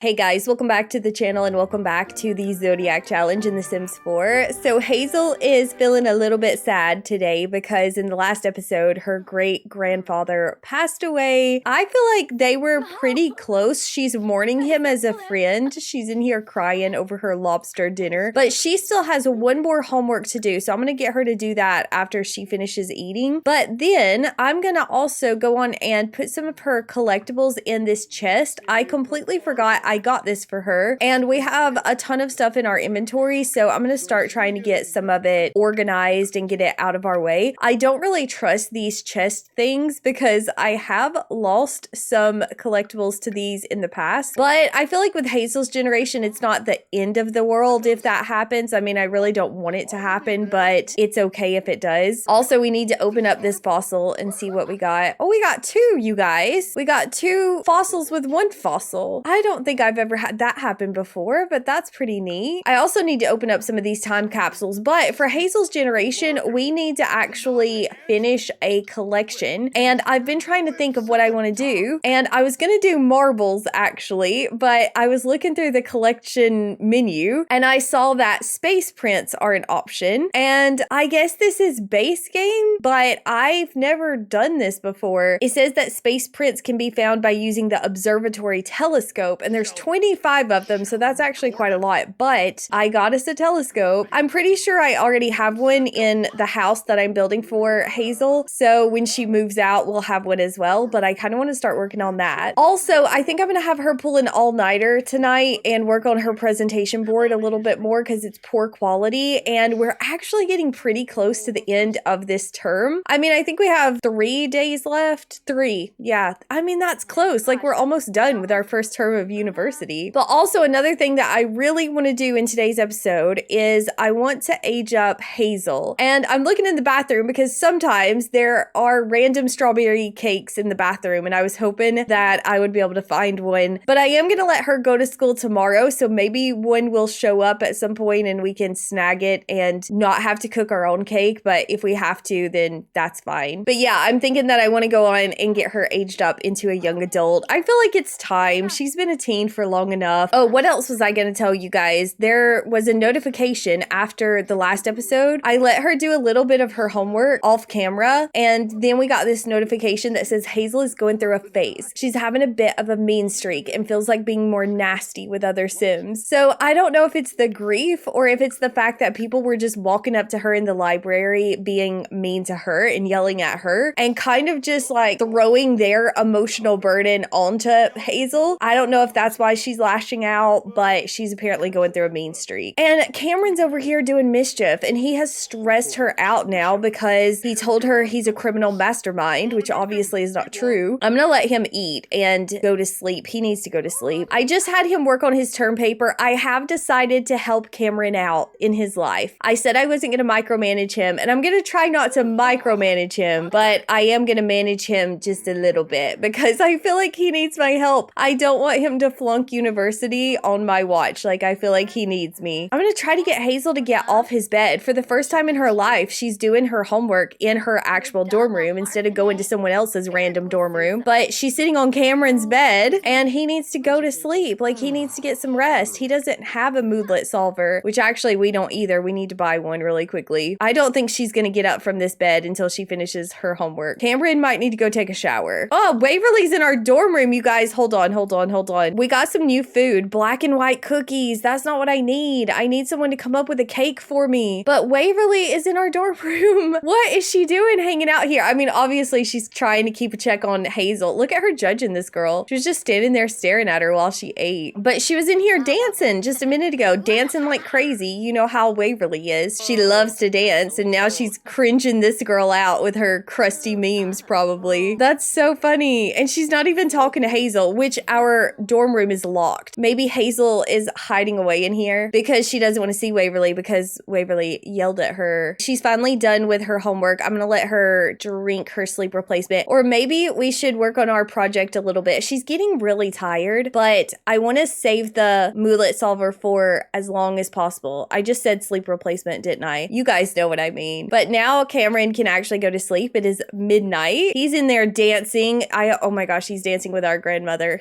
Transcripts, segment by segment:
Hey guys, welcome back to the channel and welcome back to the Zodiac challenge in The Sims 4. So Hazel is feeling a little bit sad today because in the last episode, her great-grandfather passed away. I feel like they were pretty close. She's mourning him as a friend. She's in here crying over her lobster dinner, but she still has one more homework to do. So I'm going to get her to do that after she finishes eating. But then I'm going to also go on and put some of her collectibles in this chest. I completely forgot I got this for her, and we have a ton of stuff in our inventory, so I'm going to start trying to get some of it organized and get it out of our way. I don't really trust these chest things because I have lost some collectibles to these in the past, but I feel like with Hazel's generation, it's not the end of the world if that happens. I mean, I really don't want it to happen, but it's okay if it does. Also, we need to open up this fossil and see what we got. Oh, we got two, you guys. We got two fossils with one fossil. I don't think I've ever had that happen before, but that's pretty neat. I also need to open up some of these time capsules, but for Hazel's generation, we need to actually finish a collection, and I've been trying to think of what I want to do, and I was going to do marbles actually, but I was looking through the collection menu and I saw that space prints are an option, and I guess this is base game, but I've never done this before. It says that space prints can be found by using the observatory telescope, and there's 25 of them, so that's actually quite a lot, but I got us a telescope. I'm pretty sure I already have one in the house that I'm building for Hazel, so when she moves out, we'll have one as well, but I kind of want to start working on that. Also, I think I'm going to have her pull an all-nighter tonight and work on her presentation board a little bit more because it's poor quality, and we're actually getting pretty close to the end of this term. I mean, I think we have 3 days left. 3, yeah. I mean, that's close. Like, we're almost done with our first term of university. But also another thing that I really want to do in today's episode is I want to age up Hazel. And I'm looking in the bathroom because sometimes there are random strawberry cakes in the bathroom, and I was hoping that I would be able to find one. But I am going to let her go to school tomorrow, so maybe one will show up at some point and we can snag it and not have to cook our own cake. But if we have to, then that's fine. But yeah, I'm thinking that I want to go on and get her aged up into a young adult. I feel like it's time. She's been a teen for long enough. Oh, what else was I going to tell you guys? There was a notification after the last episode. I let her do a little bit of her homework off camera, and then we got this notification that says Hazel is going through a phase. She's having a bit of a mean streak and feels like being more nasty with other Sims. So I don't know if it's the grief or if it's the fact that people were just walking up to her in the library being mean to her and yelling at her and kind of just like throwing their emotional burden onto Hazel. I don't know if that's why she's lashing out, but she's apparently going through a mean streak. And Cameron's over here doing mischief, and he has stressed her out now because he told her he's a criminal mastermind, which obviously is not true. I'm gonna let him eat and go to sleep. He needs to go to sleep. I just had him work on his term paper. I have decided to help Cameron out in his life. I said I wasn't gonna micromanage him, and I'm gonna try not to micromanage him, but I am gonna manage him just a little bit because I feel like he needs my help. I don't want him to flunk university on my watch. Like, I feel like he needs me. I'm gonna try to get Hazel to get off his bed. For the first time in her life, she's doing her homework in her actual dorm room instead of going to someone else's random dorm room. But she's sitting on Cameron's bed, and he needs to go to sleep. Like, he needs to get some rest. He doesn't have a moodlet solver, which actually we don't either. We need to buy one really quickly. I don't think she's gonna get up from this bed until she finishes her homework. Cameron might need to go take a shower. Oh, Waverly's in our dorm room, you guys. Hold on. We got some new food. Black and white cookies. That's not what I need. I need someone to come up with a cake for me. But Waverly is in our dorm room. What is she doing hanging out here? I mean, obviously she's trying to keep a check on Hazel. Look at her judging this girl. She was just standing there staring at her while she ate. But she was in here dancing just a minute ago, dancing like crazy. You know how Waverly is. She loves to dance, and now she's cringing this girl out with her crusty memes probably. That's so funny. And she's not even talking to Hazel, which our dorm room is locked. Maybe Hazel is hiding away in here because she doesn't want to see Waverly because Waverly yelled at her. She's finally done with her homework. I'm gonna let her drink her sleep replacement, or maybe we should work on our project a little bit. She's getting really tired, but I want to save the moodlet solver for as long as possible. I just said sleep replacement, didn't I? You guys know what I mean. But now Cameron can actually go to sleep. It is midnight. He's in there dancing. Oh my gosh, he's dancing with our grandmother.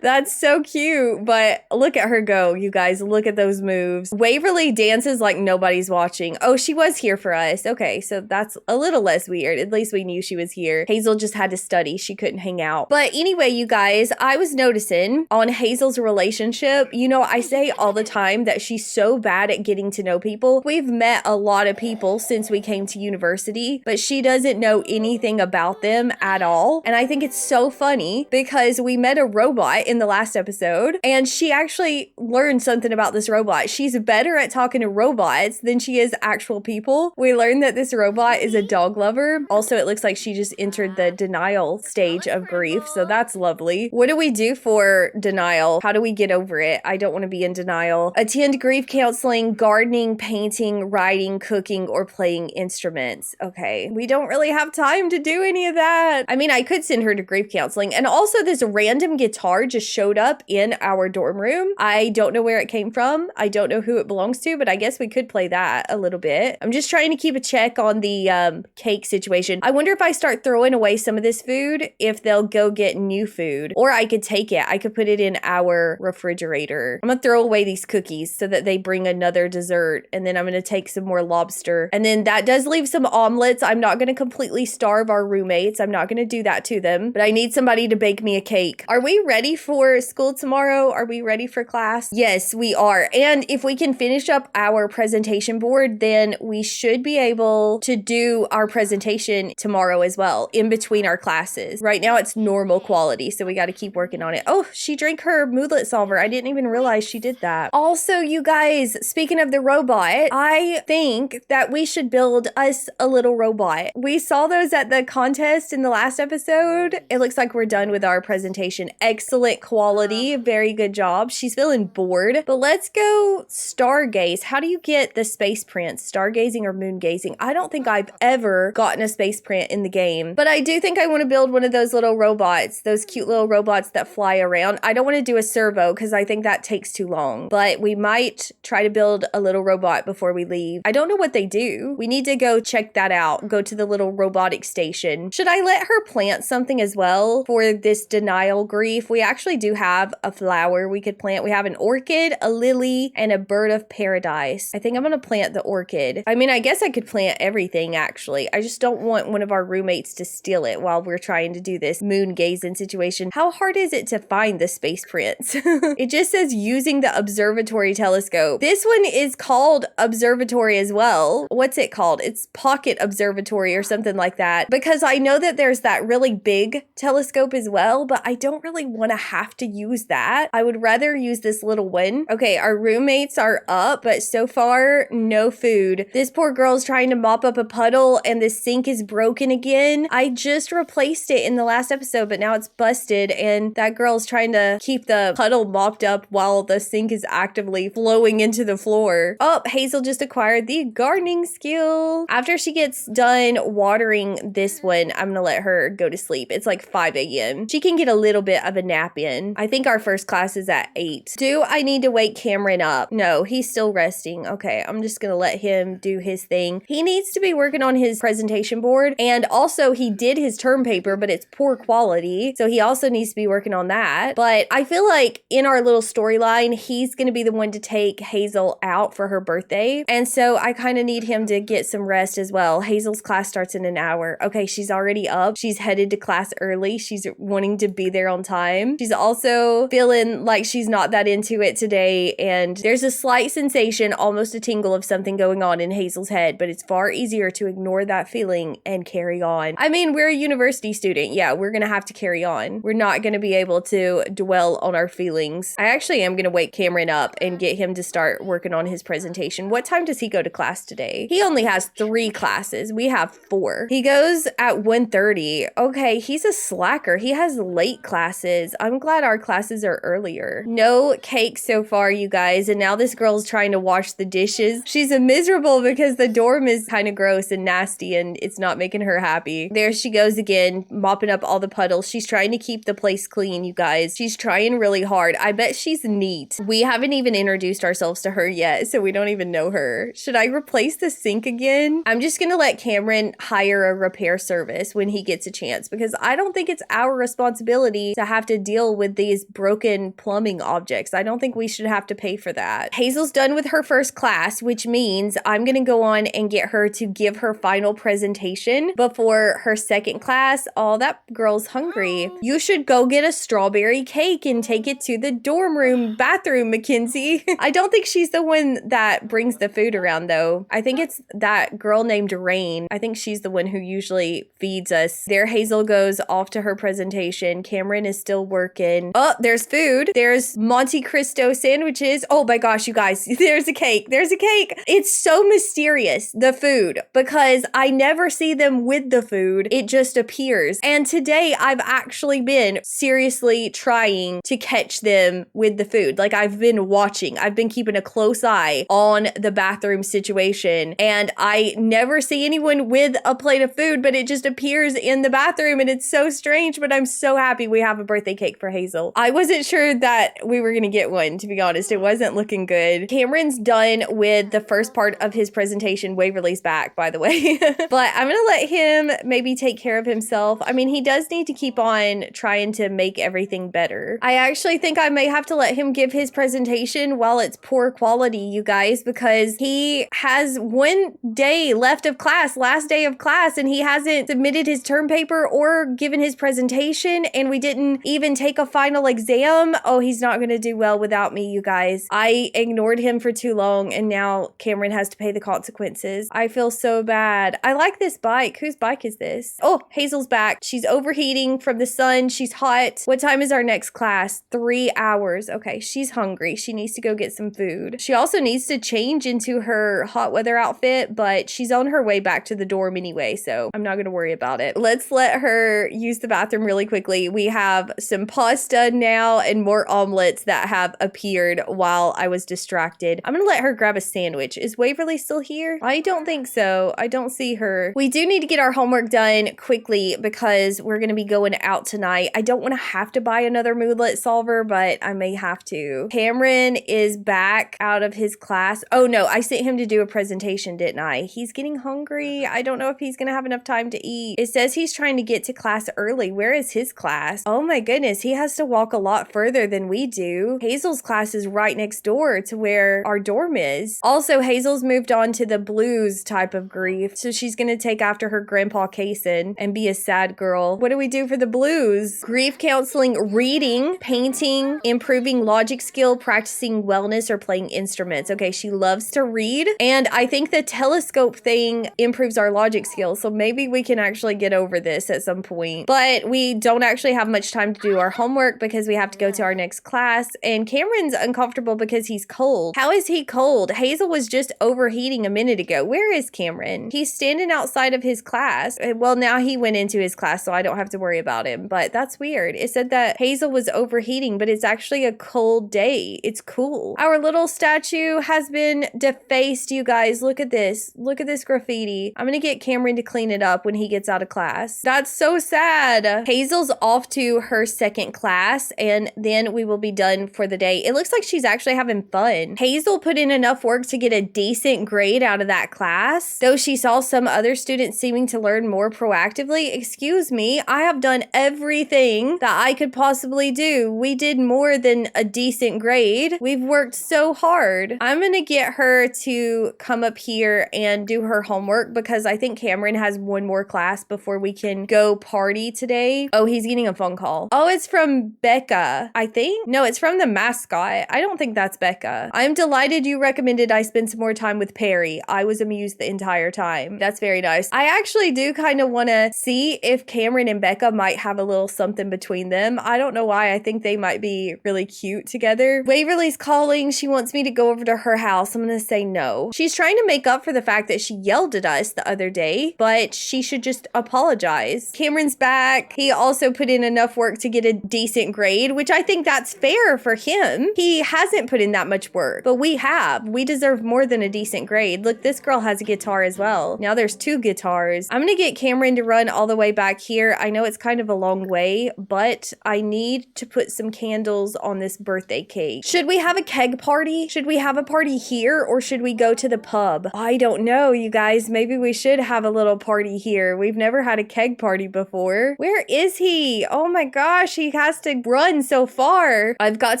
That's so so cute, but look at her go, you guys. Look at those moves. Waverly dances like nobody's watching. Oh, she was here for us. Okay, so that's a little less weird. At least we knew she was here. Hazel just had to study. She couldn't hang out. But anyway, you guys, I was noticing on Hazel's relationship, you know, I say all the time that she's so bad at getting to know people. We've met a lot of people since we came to university, but she doesn't know anything about them at all. And I think it's so funny because we met a robot in the last episode and she actually learned something about this robot. She's better at talking to robots than she is actual people. We learned that this robot is a dog lover. Also, it looks like she just entered the denial stage of grief, so that's lovely. What do we do for denial? How do we get over it? I don't want to be in denial. Attend grief counseling, gardening, painting, writing, cooking, or playing instruments. Okay, we don't really have time to do any of that. I mean, I could send her to grief counseling. And also this random guitar just showed up in our dorm room. I don't know where it came from. I don't know who it belongs to, but I guess we could play that a little bit. I'm just trying to keep a check on the cake situation. I wonder if I start throwing away some of this food, if they'll go get new food, or I could take it. I could put it in our refrigerator. I'm gonna throw away these cookies so that they bring another dessert, and then I'm gonna take some more lobster, and then that does leave some omelets. I'm not gonna completely starve our roommates. I'm not gonna do that to them, but I need somebody to bake me a cake. Are we ready for school tomorrow? Are we ready for class? Yes, we are. And if we can finish up our presentation board, then we should be able to do our presentation tomorrow as well, in between our classes. Right now it's normal quality, so we got to keep working on it. Oh, she drank her moodlet solver. I didn't even realize she did that. Also, you guys, speaking of the robot, I think that we should build us a little robot. We saw those at the contest in the last episode. It looks like we're done with our presentation. Excellent quality. Very good job. She's feeling bored, but let's go stargaze. How do you get the space prints? Stargazing or moon gazing? I don't think I've ever gotten a space print in the game, but I do think I want to build one of those little robots, those cute little robots that fly around. I don't want to do a servo because I think that takes too long, but we might try to build a little robot before we leave. I don't know what they do. We need to go check that out. Go to the little robotic station. Should I let her plant something as well for this denial grief? We actually do have a flower we could plant. We have an orchid, a lily, and a bird of paradise. I think I'm gonna plant the orchid. I mean, I guess I could plant everything actually. I just don't want one of our roommates to steal it while we're trying to do this moon gazing situation. How hard is it to find the space prints? It just says using the observatory telescope. This one is called observatory as well. What's it called? It's pocket observatory or something like that, because I know that there's that really big telescope as well, but I don't really want to have to use that. I would rather use this little one. Okay, our roommates are up, but so far no food. This poor girl's trying to mop up a puddle and the sink is broken again. I just replaced it in the last episode, but now it's busted and that girl's trying to keep the puddle mopped up while the sink is actively flowing into the floor. Oh, Hazel just acquired the gardening skill. After she gets done watering this one, I'm gonna let her go to sleep. It's like 5 a.m. She can get a little bit of a nap in. I think our first class is at 8. Do I need to wake Cameron up? No, he's still resting. Okay, I'm just gonna let him do his thing. He needs to be working on his presentation board, and also he did his term paper, but it's poor quality, so he also needs to be working on that. But I feel like in our little storyline, he's gonna be the one to take Hazel out for her birthday, and so I kind of need him to get some rest as well. Hazel's class starts in an hour. Okay, she's already up. She's headed to class early. She's wanting to be there on time. She's also feeling like she's not that into it today, and there's a slight sensation, almost a tingle of something going on in Hazel's head, but it's far easier to ignore that feeling and carry on. I mean, we're a university student. Yeah, we're gonna have to carry on. We're not gonna be able to dwell on our feelings. I actually am gonna wake Cameron up and get him to start working on his presentation. What time does he go to class today? He only has 3 classes. We have 4. He goes at 1:30. Okay, he's a slacker. He has late classes. I'm glad our classes are earlier. No cake so far, you guys, and now this girl's trying to wash the dishes. She's miserable because the dorm is kind of gross and nasty and it's not making her happy. There she goes again, mopping up all the puddles. She's trying to keep the place clean, you guys. She's trying really hard. I bet she's neat. We haven't even introduced ourselves to her yet, so we don't even know her. Should I replace the sink again? I'm just gonna let Cameron hire a repair service when he gets a chance, because I don't think it's our responsibility to have to deal with these is broken plumbing objects. I don't think we should have to pay for that. Hazel's done with her first class, which means I'm gonna go on and get her to give her final presentation before her second class. Oh, that girl's hungry. You should go get a strawberry cake and take it to the dorm room bathroom, Mackenzie. I don't think she's the one that brings the food around though. I think it's that girl named Rain. I think she's the one who usually feeds us. There Hazel goes off to her presentation. Cameron is still working. Oh, there's food. There's Monte Cristo sandwiches. Oh my gosh, you guys, there's a cake. There's a cake. It's so mysterious, the food, because I never see them with the food. It just appears. And today I've actually been seriously trying to catch them with the food. Like I've been watching. I've been keeping a close eye on the bathroom situation, and I never see anyone with a plate of food, but it just appears in the bathroom, and it's so strange, but I'm so happy we have a birthday cake for Hazel. I wasn't sure that we were gonna get one, to be honest. It wasn't looking good. Cameron's done with the first part of his presentation. Waverly's back, by the way. But I'm gonna let him maybe take care of himself. I mean, he does need to keep on trying to make everything better. I actually think I may have to let him give his presentation while it's poor quality, you guys, because he has one day left of class, last day of class, and he hasn't submitted his term paper or given his presentation, and we didn't even take a final exam. Oh, he's not gonna do well without me, you guys. I ignored him for too long, and now Cameron has to pay the consequences. I feel so bad. I like this bike. Whose bike is this? Oh, Hazel's back. She's overheating from the sun. She's hot. What time is our next class? 3 hours. Okay, she's hungry. She needs to go get some food. She also needs to change into her hot weather outfit, but she's on her way back to the dorm anyway, so I'm not gonna worry about it. Let's let her use the bathroom really quickly. We have some pasta now and more omelets that have appeared while I was distracted. I'm gonna let her grab a sandwich. Is Waverly still here? I don't think so. I don't see her. We do need to get our homework done quickly because we're gonna be going out tonight. I don't want to have to buy another moodlet solver, but I may have to. Cameron is back out of his class. Oh no, I sent him to do a presentation, didn't I? He's getting hungry. I don't know if he's gonna have enough time to eat. It says he's trying to get to class early. Where is his class? Oh my goodness, he has to walk a lot further than we do. Hazel's class is right next door to where our dorm is. Also, Hazel's moved on to the blues type of grief, so she's gonna take after her grandpa Kaysen and be a sad girl. What do we do for the blues? Grief counseling, reading, painting, improving logic skill, practicing wellness, or playing instruments. Okay, she loves to read, and I think the telescope thing improves our logic skills, so maybe we can actually get over this at some point. But we don't actually have much time to do our homework because we have to go to our next class, and Cameron's uncomfortable because he's cold. How is he cold? Hazel was just overheating a minute ago. Where is Cameron? He's standing outside of his class. Well, now he went into his class, so I don't have to worry about him, but that's weird. It said that Hazel was overheating, but it's actually a cold day. It's cool. Our little statue has been defaced, you guys. Look at this. Look at this graffiti. I'm gonna get Cameron to clean it up when he gets out of class. That's so sad. Hazel's off to her second class, and then we will be done for the day. It looks like she's actually having fun. Hazel put in enough work to get a decent grade out of that class, though she saw some other students seeming to learn more proactively. Excuse me, I have done everything that I could possibly do. We did more than a decent grade. We've worked so hard. I'm gonna get her to come up here and do her homework because I think Cameron has one more class before we can go party today. Oh, he's getting a phone call. Oh, it's from Becca, I think. No, it's from the mascot. I don't think that's Becca. I'm delighted you recommended I spend some more time with Perry. I was amused the entire time. That's very nice. I actually do kind of want to see if Cameron and Becca might have a little something between them. I don't know why. I think they might be really cute together. Waverly's calling. She wants me to go over to her house. I'm going to say no. She's trying to make up for the fact that she yelled at us the other day, but she should just apologize. Cameron's back. He also put in enough work to get a decent grade, which I think that's fair for him. He hasn't put in that much work, but we have. We deserve more than a decent grade. Look, this girl has a guitar as well. Now there's 2 guitars. I'm gonna get Cameron to run all the way back here. I know it's kind of a long way, but I need to put some candles on this birthday cake. Should we have a keg party? Should we have a party here, or should we go to the pub? I don't know, you guys. Maybe we should have a little party here. We've never had a keg party before. Where is he? Oh my gosh, he has to run so far. I've got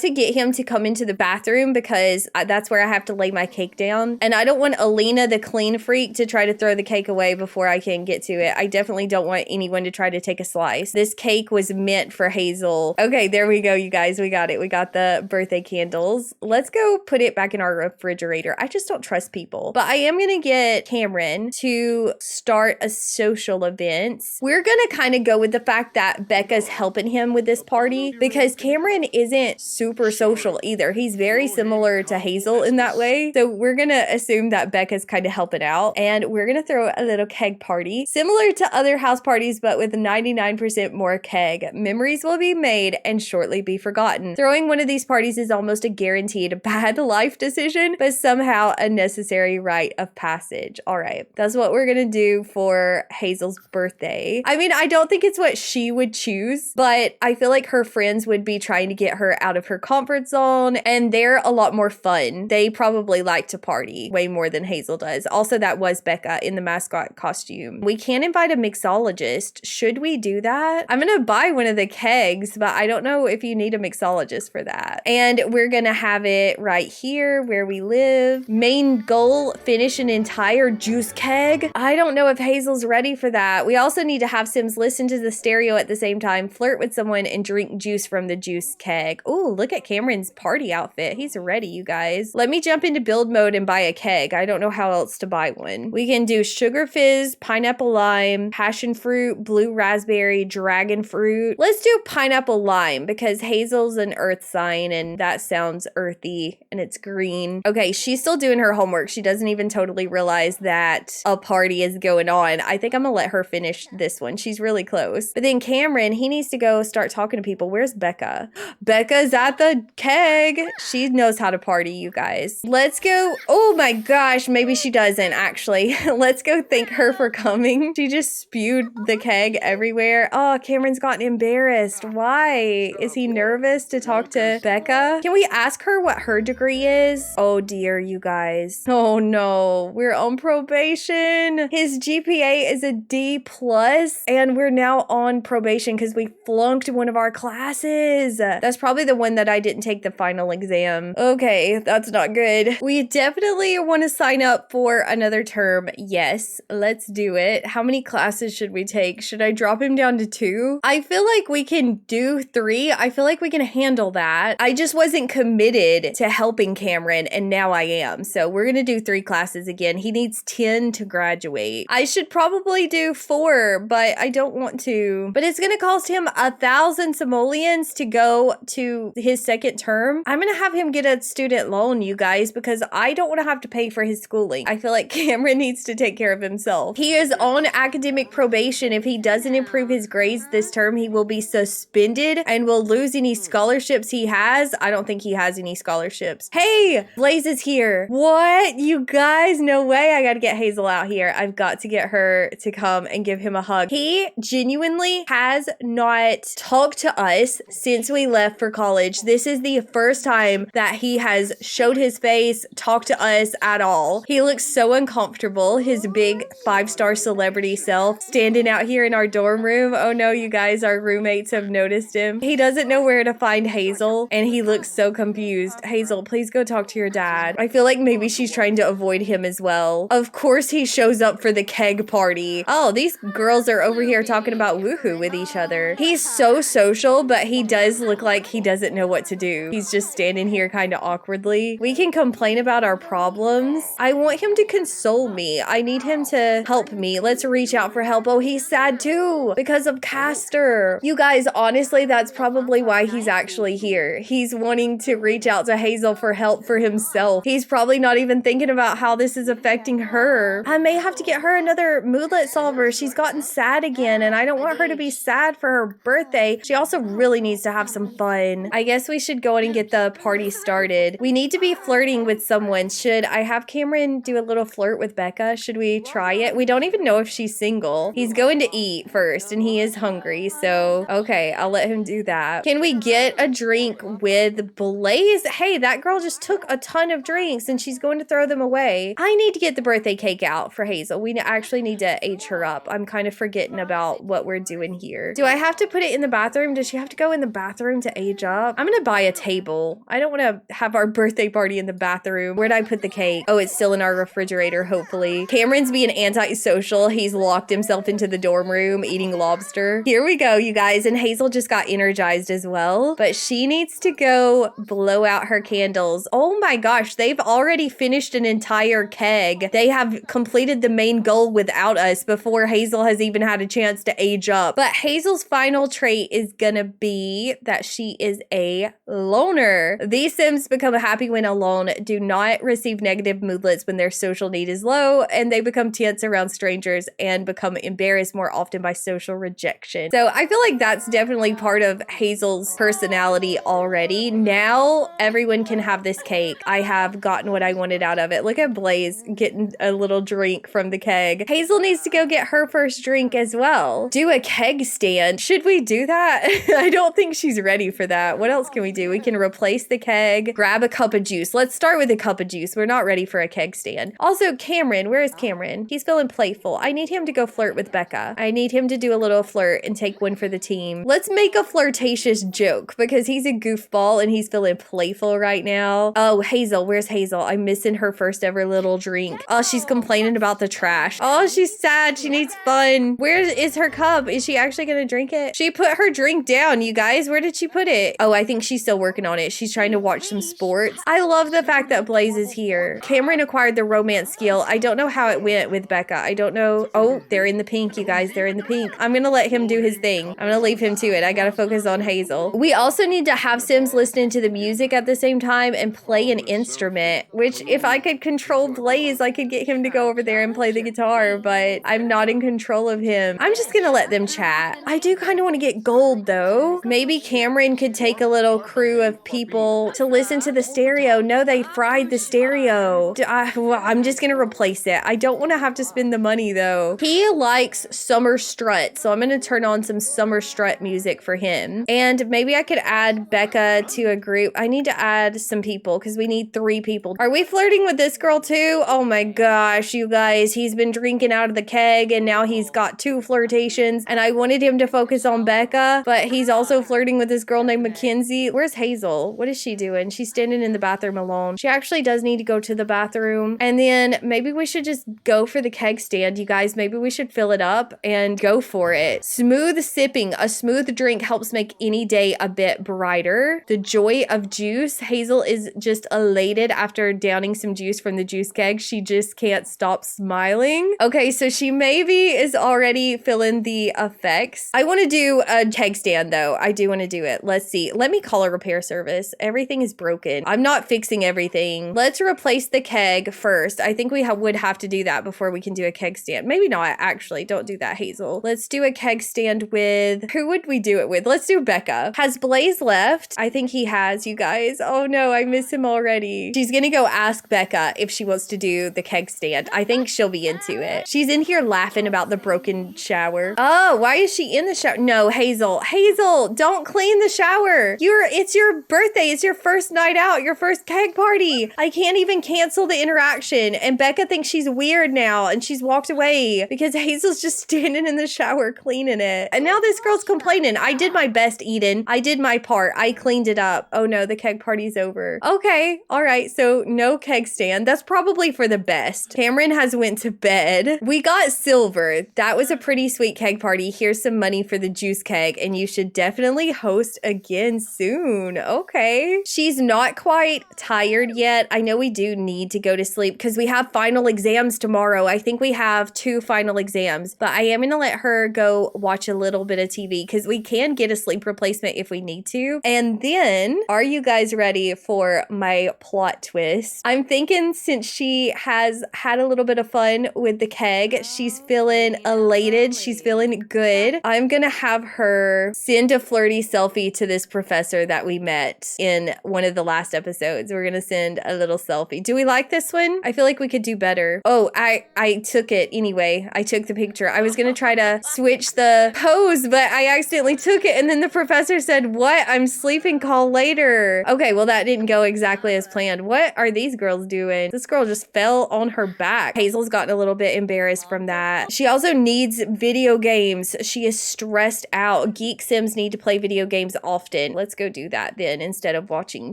to get him to come into the bathroom because that's where I have to lay my cake down. And I don't want Alina, the clean freak, to try to throw the cake away before I can get to it. I definitely don't want anyone to try to take a slice. This cake was meant for Hazel. Okay, there we go, you guys. We got it. We got the birthday candles. Let's go put it back in our refrigerator. I just don't trust people. But I am gonna get Cameron to start a social event. We're gonna kind of go with the fact that Becca's helping him with this party because Cameron isn't super social either. He's very similar to Hazel in that way. So we're gonna assume that Becca's kind of helping out, and we're gonna throw a little keg party similar to other house parties but with 99% more keg. Memories will be made and shortly be forgotten. Throwing one of these parties is almost a guaranteed bad life decision, but somehow a necessary rite of passage. All right, that's what we're gonna do for Hazel's birthday. I mean, I don't think it's what she would choose, but I feel like her friends would be trying to get her out of her comfort zone, and they're a lot more fun. They probably like to party way more than Hazel does. Also, that was Becca in the mascot costume. We can invite a mixologist. Should we do that? I'm gonna buy one of the kegs, but I don't know if you need a mixologist for that. And we're gonna have it right here where we live. Main goal, finish an entire juice keg. I don't know if Hazel's ready for that. We also need to have Sims listen to the stereo at the same time, flirt with someone, and drink juice from the juice keg. Ooh, look at Cameron's party outfit. He's ready, you guys. Let me jump into build mode and buy a keg. I don't know how else to buy one. We can do sugar fizz, pineapple lime, passion fruit, blue raspberry, dragon fruit. Let's do pineapple lime because Hazel's an earth sign and that sounds earthy and it's green. Okay, she's still doing her homework. She doesn't even totally realize that a party is going on. I think I'm gonna let her finish this one. She's really close. But then Cameron, he needs to go start talking to people. Where's Becca? Becca's at the keg. She knows how to party, you guys. Let's go. Oh my gosh, maybe she doesn't actually. Let's go thank her for coming. She just spewed the keg everywhere. Oh, Cameron's gotten embarrassed. Why? Is he nervous to talk to Becca? Can we ask her what her degree is? Oh dear, you guys. Oh no, we're on probation. His GPA is a D plus, and we're now on probation because we flunked one of our classes. That's probably the one that I didn't take the final exam. Okay, that's not good. We definitely want to sign up for another term. Yes, let's do it. How many classes should we take? Should I drop him down to 2? I feel like we can do 3. I feel like we can handle that. I just wasn't committed to helping Cameron, and now I am. So we're gonna do 3 classes again. He needs 10 to graduate. I should probably do 4, but I don't want to. But it's gonna cost him 1,000 simoleons to go to his second term. I'm gonna have him get a student loan, you guys, because I don't want to have to pay for his schooling. I feel like Cameron needs to take care of himself. He is on academic probation. If he doesn't improve his grades this term, he will be suspended and will lose any scholarships he has. I don't think he has any scholarships. Hey, Blaze is here. What? You guys? No way. I gotta get Hazel out here. I've got to get her to come and give him a hug. He genuinely has not talked to us since we left for college. This is the first time that he has showed his face, talked to us at all. He looks so uncomfortable. His big 5-star celebrity self standing out here in our dorm room. Oh no, you guys, our roommates have noticed him. He doesn't know where to find Hazel and he looks so confused. Hazel, please go talk to your dad. I feel like maybe she's trying to avoid him as well. Of course he shows up for the keg party. Oh, these girls are over here talking about woohoo with each other. He's so social, but he does look like he doesn't know what to do. He's just standing here kind of awkwardly. We can complain about our problems. I want him to console me. I need him to help me. Let's reach out for help. Oh, he's sad too because of Castor. You guys, honestly, that's probably why he's actually here. He's wanting to reach out to Hazel for help for himself. He's probably not even thinking about how this is affecting her. I may have to get her another moodlet solver. She's gotten sad again, and I don't want her to be sad for her birthday. She also really needs to have some fun. I guess we should go in and get the party started. We need to be flirting with someone. Should I have Cameron do a little flirt with Becca? Should we try it? We don't even know if she's single. He's going to eat first, and he is hungry, so okay, I'll let him do that. Can we get a drink with Blaze? Hey, that girl just took a ton of drinks, and she's going to throw them away. I need to get the birthday cake out for Hazel. We actually need to age her up. I'm kind of forgetting about what we're doing here. Do I have to put it in the bathroom? Does she have to go go in the bathroom to age up? I'm gonna buy a table. I don't want to have our birthday party in the bathroom. Where'd I put the cake? Oh, it's still in our refrigerator, hopefully. Cameron's being antisocial. He's locked himself into the dorm room eating lobster. Here we go, you guys. And Hazel just got energized as well, but she needs to go blow out her candles. Oh my gosh, they've already finished an entire keg. They have completed the main goal without us before Hazel has even had a chance to age up. But Hazel's final trait is gonna be that she is a loner. These Sims become happy when alone, do not receive negative moodlets when their social need is low, and they become tense around strangers and become embarrassed more often by social rejection. So I feel like that's definitely part of Hazel's personality already. Now everyone can have this cake. I have gotten what I wanted out of it. Look at Blaze getting a little drink from the keg. Hazel needs to go get her first drink as well. Do a keg stand. Should we do that? I don't think she's ready for that. What else can we do? We can replace the keg, grab a cup of juice. Let's start with a cup of juice. We're not ready for a keg stand. Also, Cameron, where is Cameron? He's feeling playful. I need him to go flirt with Becca. I need him to do a little flirt and take one for the team. Let's make a flirtatious joke because he's a goofball and he's feeling playful right now. Oh, Hazel, where's Hazel? I'm missing her first ever little drink. Oh, she's complaining about the trash. Oh, she's sad. She needs fun. Where is her cup? Is she actually gonna drink it? She put her drink down, you guys. Where did she put it? Oh, I think she's still working on it. She's trying to watch some sports. I love the fact that Blaze is here. Cameron acquired the romance skill. I don't know how it went with Becca. I don't know. Oh, they're in the pink, you guys. They're in the pink. I'm gonna let him do his thing. I'm gonna leave him to it. I gotta focus on Hazel. We also need to have Sims listening to the music at the same time and play an instrument, which if I could control Blaze, I could get him to go over there and play the guitar, but I'm not in control of him. I'm just gonna let them chat. I do kind of want to get gold though. Maybe Cameron could take a little crew of people to listen to the stereo. No, they fried the stereo. Well, I'm just gonna replace it. I don't want to have to spend the money though. He likes Summer Strut, so I'm gonna turn on some Summer Strut music for him. And maybe I could add Becca to a group. I need to add some people because we need 3 people. Are we flirting with this girl too? Oh my gosh, you guys. He's been drinking out of the keg and now he's got 2 flirtations and I wanted him to focus on Becca, but he's also flirting with this girl named Mackenzie. Where's Hazel? What is she doing? She's standing in the bathroom alone. She actually does need to go to the bathroom. And then maybe we should just go for the keg stand, you guys. Maybe we should fill it up and go for it. Smooth sipping. A smooth drink helps make any day a bit brighter. The joy of juice. Hazel is just elated after downing some juice from the juice keg. She just can't stop smiling. Okay, so she maybe is already feeling the effects. I want to do a keg stand though. I do want to do it. Let's see. Let me call a repair service. Everything is broken. I'm not fixing everything. Let's replace the keg first. I think we would have to do that before we can do a keg stand. Maybe not, actually. Don't do that, Hazel. Let's do a keg stand with... Who would we do it with? Let's do Becca. Has Blaze left? I think he has, you guys. Oh no, I miss him already. She's gonna go ask Becca if she wants to do the keg stand. I think she'll be into it. She's in here laughing about the broken shower. Oh, why is she in the shower? No, Hazel. Hazel, don't clean the shower. It's your birthday. It's your first night out, your first keg party. I can't even cancel the interaction. And Becca thinks she's weird now and she's walked away because Hazel's just standing in the shower cleaning it. And now this girl's complaining. I did my best, Eden. I did my part. I cleaned it up. Oh no, the keg party's over. Okay, all right, so no keg stand. That's probably for the best. Cameron has went to bed. We got silver. That was a pretty sweet keg party. Here's some money for the juice keg and you should definitely host again soon. Okay. She's not quite tired yet. I know we do need to go to sleep because we have final exams tomorrow. I think we have 2 final exams, but I am going to let her go watch a little bit of TV because we can get a sleep replacement if we need to. And then, are you guys ready for my plot twist? I'm thinking since she has had a little bit of fun with the keg, she's feeling elated. She's feeling good. I'm going to have her send a flirty selfie to this professor that we met in one of the last episodes. We're going to send a little selfie. Do we like this one? I feel like we could do better. Oh, I took it anyway. I took the picture. I was going to try to switch the pose, but I accidentally took it. And then the professor said, what? I'm sleeping, call later. Okay, well, that didn't go exactly as planned. What are these girls doing? This girl just fell on her back. Hazel's gotten a little bit embarrassed from that. She also needs video games. She is stressed out. Geek Sims need need to play video games often. Let's go do that then instead of watching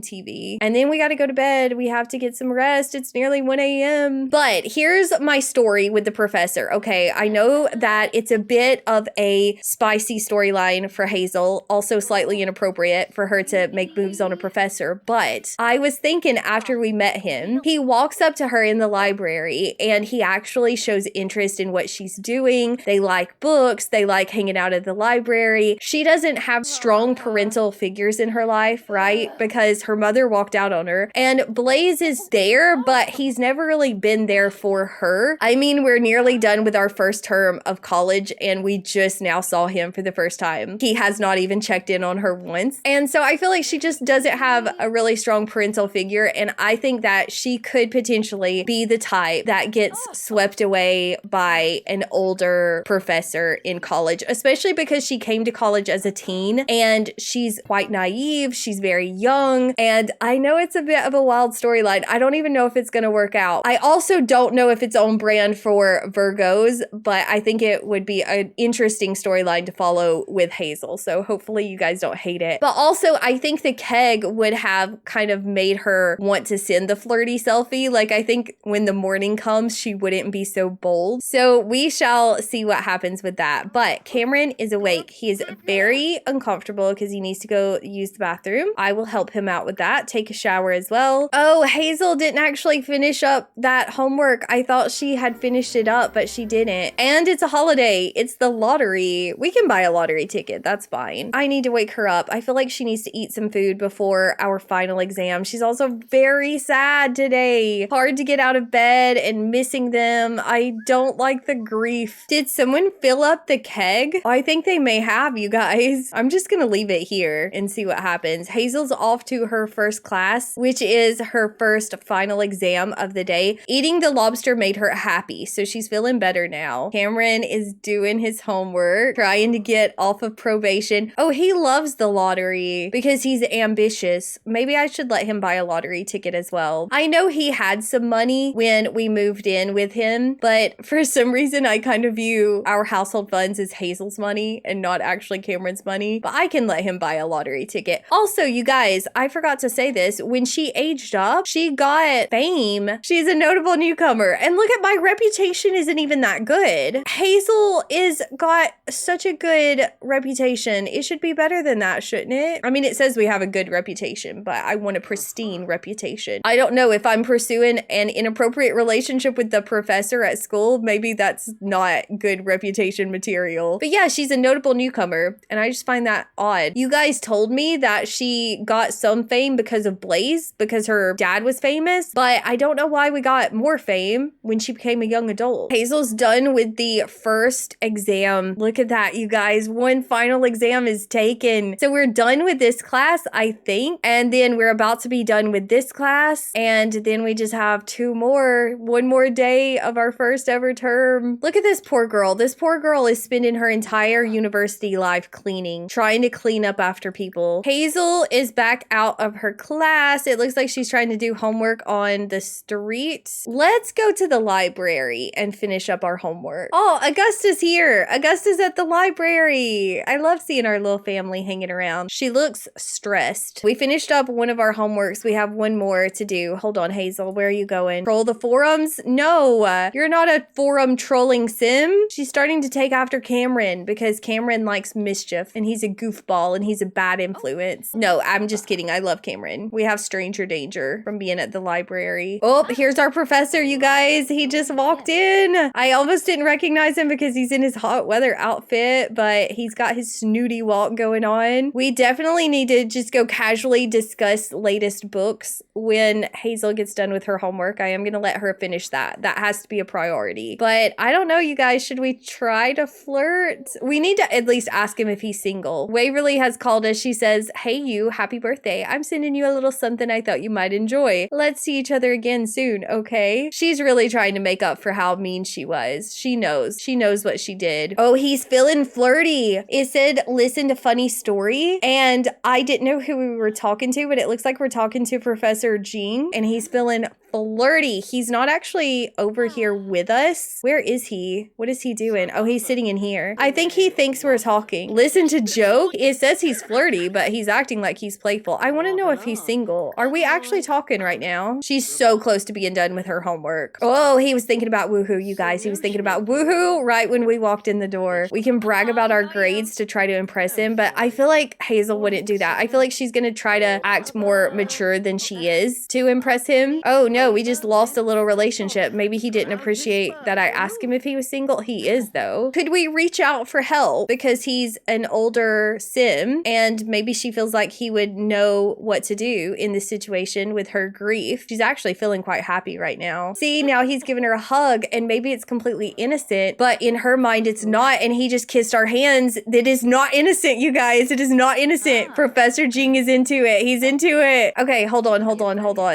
TV. And then we got to go to bed. We have to get some rest. It's nearly 1 a.m. But here's my story with the professor. Okay, I know that it's a bit of a spicy storyline for Hazel, also slightly inappropriate for her to make moves on a professor, but I was thinking after we met him, he walks up to her in the library and he actually shows interest in what she's doing. They like books, they like hanging out at the library. She doesn't have strong parental figures in her life, right? Because her mother walked out on her, and Blaze is there, but he's never really been there for her. I mean, we're nearly done with our first term of college and we just now saw him for the first time. He has not even checked in on her once. And so I feel like she just doesn't have a really strong parental figure, and I think that she could potentially be the type that gets swept away by an older professor in college, especially because she came to college as a teen and she's quite naive. She's very young, and I know it's a bit of a wild storyline. I don't even know if it's going to work out. I also don't know if it's on brand for Virgos, but I think it would be an interesting storyline to follow with Hazel. So hopefully you guys don't hate it. But also, I think the keg would have kind of made her want to send the flirty selfie. Like, I think when the morning comes, she wouldn't be so bold. So we shall see what happens with that. But Cameron is awake. He is very uncomfortable because he needs to go use the bathroom. I will help him out with that. Take a shower as well. Oh, Hazel didn't actually finish up that homework. I thought she had finished it up, but she didn't. And it's a holiday. It's the lottery. We can buy a lottery ticket. That's fine. I need to wake her up. I feel like she needs to eat some food before our final exam. She's also very sad today. Hard to get out of bed and missing them. I don't like the grief. Did someone fill up the keg? I think they may have, you guys. I'm just gonna leave it here and see what happens. Hazel's off to her first class, which is her first final exam of the day. Eating the lobster made her happy, so she's feeling better now. Cameron is doing his homework, trying to get off of probation. Oh, he loves the lottery because he's ambitious. Maybe I should let him buy a lottery ticket as well. I know he had some money when we moved in with him, but for some reason I kind of view our household funds as Hazel's money and not actually Cameron's money, but I can let him buy a lottery ticket. Also, you guys, I forgot to say this. When she aged up, she got fame. She's a notable newcomer, and look at my reputation isn't even that good. Hazel is got such a good reputation. It should be better than that, shouldn't it? I mean, it says we have a good reputation, but I want a pristine reputation. I don't know if I'm pursuing an inappropriate relationship with the professor at school. Maybe that's not good reputation material. But yeah, she's a notable newcomer, and I just find that odd. You guys told me that she got some fame because of Blaze, because her dad was famous, but I don't know why we got more fame when she became a young adult. Hazel's done with the first exam. Look at that, you guys. One final exam is taken. So we're done with this class, I think, and then we're about to be done with this class, and then we just have one more day of our first ever term. Look at this poor girl. This poor girl is spending her entire university life cleaning, trying to clean up after people. Hazel is back out of her class. It looks like she's trying to do homework on the street. Let's go to the library and finish up our homework. Oh, Augusta's here. Augusta's at the library. I love seeing our little family hanging around. She looks stressed. We finished up one of our homeworks. We have one more to do. Hold on, Hazel. Where are you going? Troll the forums? No, you're not a forum trolling sim. She's starting to take after Cameron because Cameron likes mischief and he's a goofball and he's a bad influence. No, I'm just kidding. I love Cameron. We have stranger danger from being at the library. Oh, here's our professor, you guys. He just walked in. I almost didn't recognize him because he's in his hot weather outfit, but he's got his snooty walk going on. We definitely need to just go casually discuss latest books when Hazel gets done with her homework. I am going to let her finish that. That has to be a priority. But I don't know, you guys. Should we try to flirt? We need to at least ask him if he's single. Waverly has called us. She says, "Hey you, happy birthday. I'm sending you a little something I thought you might enjoy. Let's see each other again soon, okay?" She's really trying to make up for how mean she was. She knows. She knows what she did. Oh, he's feeling flirty. It said, listen to funny story. And I didn't know who we were talking to, but it looks like we're talking to Professor Jing. And he's feeling flirty. He's not actually over here with us. Where is he? What is he doing? Oh, he's sitting in here. I think he thinks we're talking. Listen to joke. It says he's flirty, but he's acting like he's playful. I want to know if he's single. Are we actually talking right now? She's so close to being done with her homework. Oh, he was thinking about woohoo, you guys. He was thinking about woohoo right when we walked in the door. We can brag about our grades to try to impress him, but I feel like Hazel wouldn't do that. I feel like she's gonna try to act more mature than she is to impress him. Oh no, we just lost a little relationship. Maybe he didn't appreciate that I asked him if he was single. He is though. Could we reach out for help because he's an older sim and maybe she feels like he would know what to do in this situation with her grief? She's actually feeling quite happy right now. See, now he's giving her a hug and maybe it's completely innocent, but in her mind it's not, and he just kissed our hands. That is not innocent, you guys. It is not innocent. Professor Jing is into it. He's into it. Okay, hold on.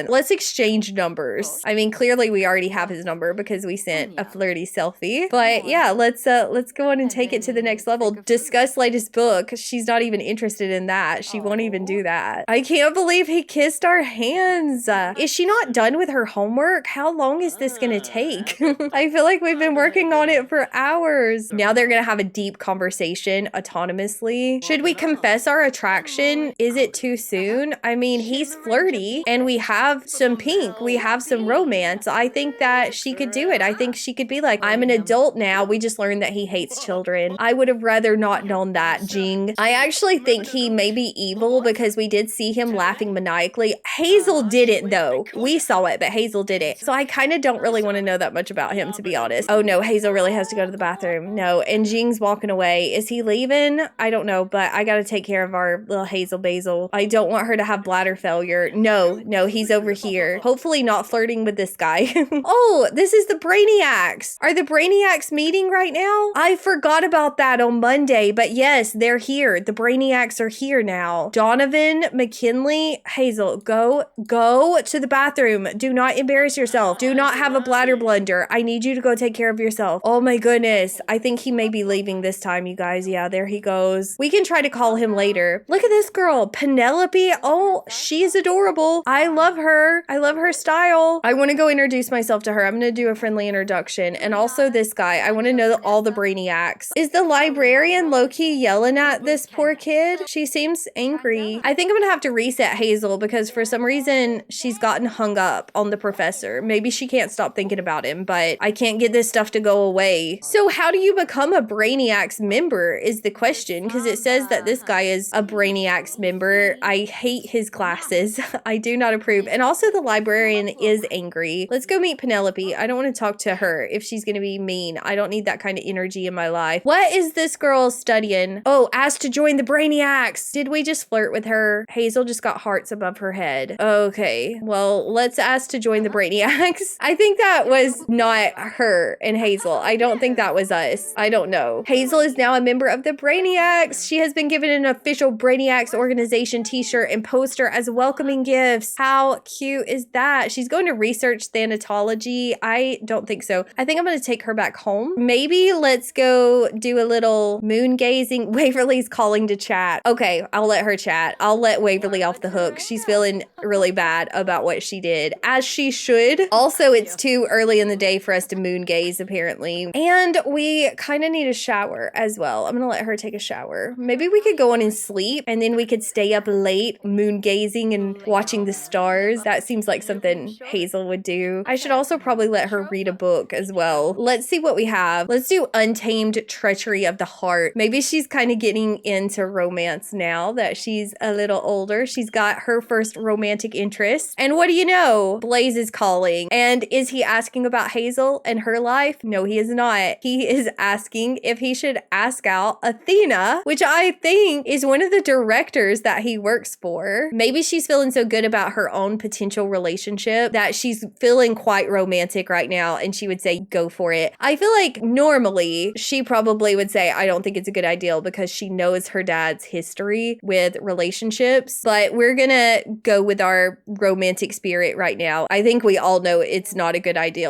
Let's exchange numbers. I mean, clearly we already have his number because we sent a flirty selfie. But yeah, let's go on and take it to the next level. Discuss latest book. She's not even interested in that. She won't even do that. I can't believe he kissed our hands. Is she not done with her homework? How long is this gonna take? I feel like we've been working on it for hours. Now they're gonna have a deep conversation autonomously. Should we confess our attraction? Is it too soon? I mean, he's flirty and we have some pink. We have some romance. I think that she could do it. I think she could be like, I'm an adult now. We just learned that he hates children. I would have rather not known that, Jing. I actually think he may be evil because we did see him laughing maniacally. Hazel did it though. We saw it, but Hazel did it. So I kind of don't really want to know that much about him, to be honest. Oh no, Hazel really has to go to the bathroom. No, and Jing's walking away. Is he leaving? I don't know, but I gotta take care of our little Hazel Basil. I don't want her to have bladder failure. No, he's over here. Hopefully not flirting with this guy. Oh, this is the Brainiacs. Are the Brainiacs meeting right now? I forgot about that on Monday, but yes, they're here. The Brainiacs are here now. Donovan, McKinley, Hazel, go to the bathroom. Do not embarrass yourself. Do not have a bladder blunder. I need you to go take care of yourself. Oh my goodness. I think he may be leaving this time, you guys. Yeah, there he goes. We can try to call him later. Look at this girl, Penelope. Oh, she's adorable. I love her. I love her style. I want to go introduce myself to her. I'm going to do a friendly introduction. And also this guy. I want to know all the Brainiacs. Is the librarian low-key yelling at this poor kid? She seems angry. I think I'm going to have to reset Hazel because for some reason she's gotten hung up on the professor. Maybe she can't stop thinking about him, but I can't get this stuff to go away. So how do you become a Brainiacs member is the question, because it says that this guy is a Brainiacs member. I hate his glasses. I do not approve. And also the librarian is angry. Let's go meet Penelope. I don't want to talk to her if she's going to be mean. I don't need that kind of energy in my life. What is this girl studying? Oh, asked to join the Brainiacs. Did we just flirt with her? Hazel just got hearts above her head. Okay, well, let's ask to join the Brainiacs. I think that was not her and Hazel. I don't think that was us. I don't know. Hazel is now a member of the Brainiacs. She has been given an official Brainiacs organization t-shirt and poster as welcoming gifts. How cute is that? She's going to research thanatology. I don't think so. I think I'm going to take her back home. Maybe let's go do a little moon gazing. Waverly's calling to chat. Okay, I'll let her chat. I'll let Waverly off the hook. She's feeling really bad about what she did, as she should. Also, it's too early in the day for us to moon gaze, apparently. And we kind of need a shower as well. I'm gonna let her take a shower. Maybe we could go on and sleep, and then we could stay up late moon gazing and watching the stars. That seems like something Hazel would do. I should also probably let her read a book as well. Let's see what we have. Let's do Untamed Treachery of the Heart. Maybe she's kind of getting into romance now that she's a little older. She's got her first romantic interest. And what do you know? Blaze is calling. And is he asking about Hazel and her life? No, he is not. He is asking if he should ask out Athena, which I think is one of the directors that he works for. Maybe she's feeling so good about her own potential relationship that she's feeling quite romantic right now, and she would say, go for it. I feel like normally she probably would say, I don't think it's a good idea, because she knows her dad's history with relationships, but we're gonna go with our romantic spirit right now. I think we all know it's not a good idea.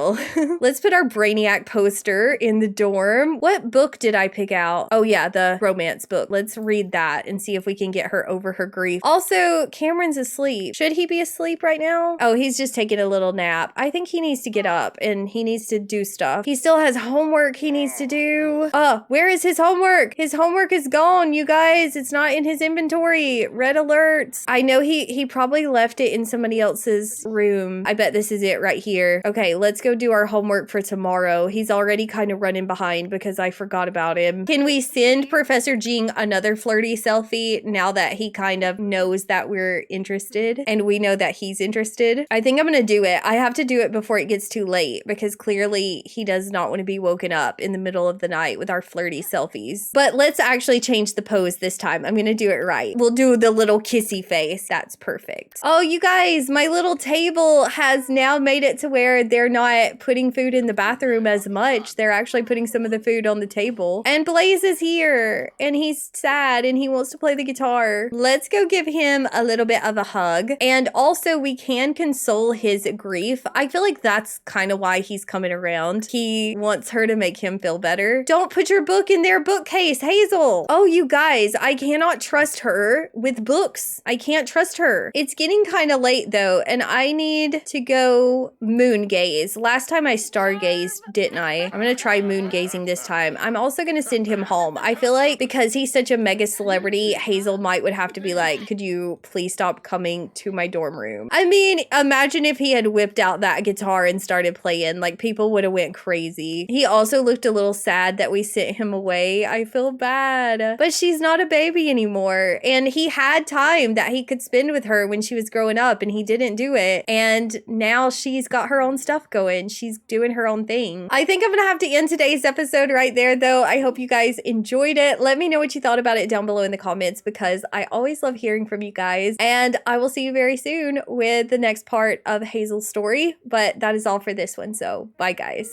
Let's put our Brainiac poster in the dorm. What book did I pick out? Oh yeah, the romance book. Let's read that and see if we can get her over her grief. Also, Cameron's asleep. Should he be asleep right now? Oh, he's just taking a little nap. I think he needs to get up and he needs to do stuff. He still has homework he needs to do. Where is his homework? His homework is gone, you guys. It's not in his inventory. Red alerts. I know he probably left it in somebody else's room. I bet this is it right here. Okay, let's go do our homework for tomorrow. He's already kind of running behind because I forgot about him. Can we send Professor Jing another flirty selfie now that he kind of knows that we're interested and we know that he's interested? I think I'm gonna do it. I have to do it before it gets too late because clearly he does not want to be woken up in the middle of the night with our flirty selfies. But let's actually change the pose this time. I'm gonna do it right. We'll do the little kissy face. That's perfect. Oh, you guys, my little table has now made it to where they're not putting food in the bathroom as much. They're actually putting some of the food on the table. And Blaze is here and he's sad and he wants to play the guitar. Let's go give him a little bit of a hug. And also we can console his grief. I feel like that's kind of why he's coming around. He wants her to make him feel better. Don't put your book in their bookcase, Hazel. Oh, you guys, I cannot trust her with books. I can't trust her. It's getting kind of late though, and I need to go moon gaze. Last time I stargazed, didn't I? I'm gonna try moon gazing this time. I'm also gonna send him home. I feel like because he's such a mega celebrity, Hazel would have to be like, could you please stop coming to my dorm room? I mean, imagine if he had whipped out that guitar and started playing, like people would have went crazy. He also looked a little sad that we sent him away. I feel bad, but she's not a baby anymore. And he had time that he could spend with her when she was growing up and he didn't do it. And now she's got her own stuff going. She's doing her own thing. I think I'm gonna have to end today's episode right there though. I hope you guys enjoyed it. Let me know what you thought about it down below in the comments because I always love hearing from you guys. And I will see you very soon with the next part of Hazel's story. But that is all for this one. So bye guys.